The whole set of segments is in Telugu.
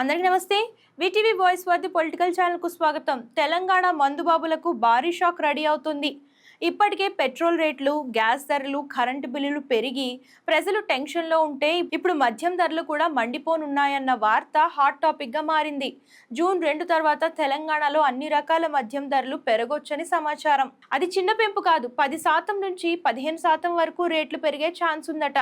అందరికీ నమస్తే. VTV voice worthy political channel కు స్వాగతం. తెలంగాణ మందుబాబులకు భారీ షాక్ రెడీ అవుతుంది. ఇప్పటికే పెట్రోల్ రేట్లు, గ్యాస్ ధరలు, కరెంటు బిల్లులు పెరిగి ప్రజలు టెన్షన్లో ఉంటే ఇప్పుడు మద్యం ధరలు కూడా మండిపోనున్నాయన్న వార్త హాట్ టాపిక్ గా మారింది. జూన్ 2 తర్వాత తెలంగాణలో అన్ని రకాల మద్యం ధరలు పెరగొచ్చని సమాచారం. అది చిన్న పెంపు కాదు, 10% నుంచి 15% వరకు రేట్లు పెరిగే ఛాన్స్ ఉందట.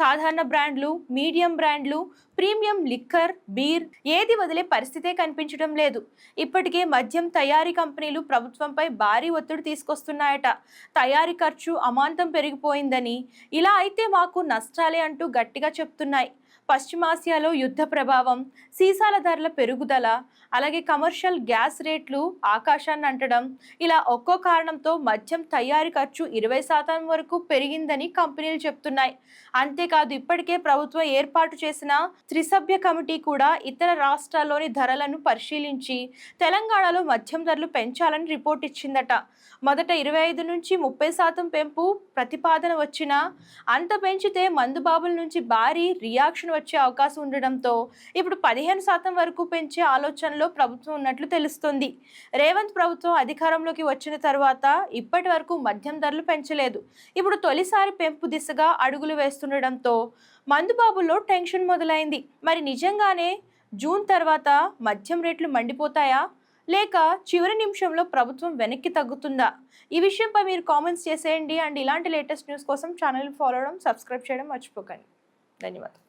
సాధారణ బ్రాండ్లు, మీడియం బ్రాండ్లు, ప్రీమియం లిక్కర్, బీర్ ఏది వదిలే పరిస్థితే కనిపించడం లేదు. ఇప్పటికే మద్యం తయారీ కంపెనీలు ప్రభుత్వంపై భారీ ఒత్తిడి తీసుకొస్తున్నాయట. తయారీ ఖర్చు అమాంతం పెరిగిపోయిందని, ఇలా అయితే మాకు నష్టాలే అంటూ గట్టిగా చెప్తున్నాయి. పశ్చిమాసియాలో యుద్ధ ప్రభావం, సీసాల ధరల పెరుగుదల, అలాగే కమర్షియల్ గ్యాస్ రేట్లు ఆకాశాన్ని అంటడం, ఇలా ఒక్కో కారణంతో మద్యం తయారీ ఖర్చు 20% వరకు పెరిగిందని కంపెనీలు చెప్తున్నాయి. అంతేకాదు, ఇప్పటికే ప్రభుత్వం ఏర్పాటు చేసిన త్రిసభ్య కమిటీ కూడా ఇతర రాష్ట్రాల్లోని ధరలను పరిశీలించి తెలంగాణలో మద్యం ధరలు పెంచాలని రిపోర్ట్ ఇచ్చిందట. మొదట 25 నుంచి 30% పెంపు ప్రతిపాదన వచ్చినా అంత పెంచితే మందుబాబుల నుంచి భారీ రియాక్షన్ వచ్చే అవకాశం ఉండడంతో ఇప్పుడు 15% వరకు పెంచే ఆలోచనలో ప్రభుత్వం ఉన్నట్లు తెలుస్తుంది. రేవంత్ ప్రభుత్వం అధికారంలోకి వచ్చిన తర్వాత ఇప్పటి వరకు మద్యం ధరలు పెంచలేదు. ఇప్పుడు తొలిసారి పెంపు దిశగా అడుగులు వేస్తుండడంతో మందుబాబుల్లో టెన్షన్ మొదలైంది. మరి నిజంగానే జూన్ తర్వాత మద్యం రేట్లు మండిపోతాయా, లేక చివరి నిమిషంలో ప్రభుత్వం వెనక్కి తగ్గుతుందా? ఈ విషయంపై మీరు కామెంట్స్ చేసేయండి. అండ్ ఇలాంటి లేటెస్ట్ న్యూస్ కోసం ఛానల్ ఫాలో అవడం, సబ్స్క్రైబ్ చేయడం మర్చిపోకండి. ధన్యవాదాలు.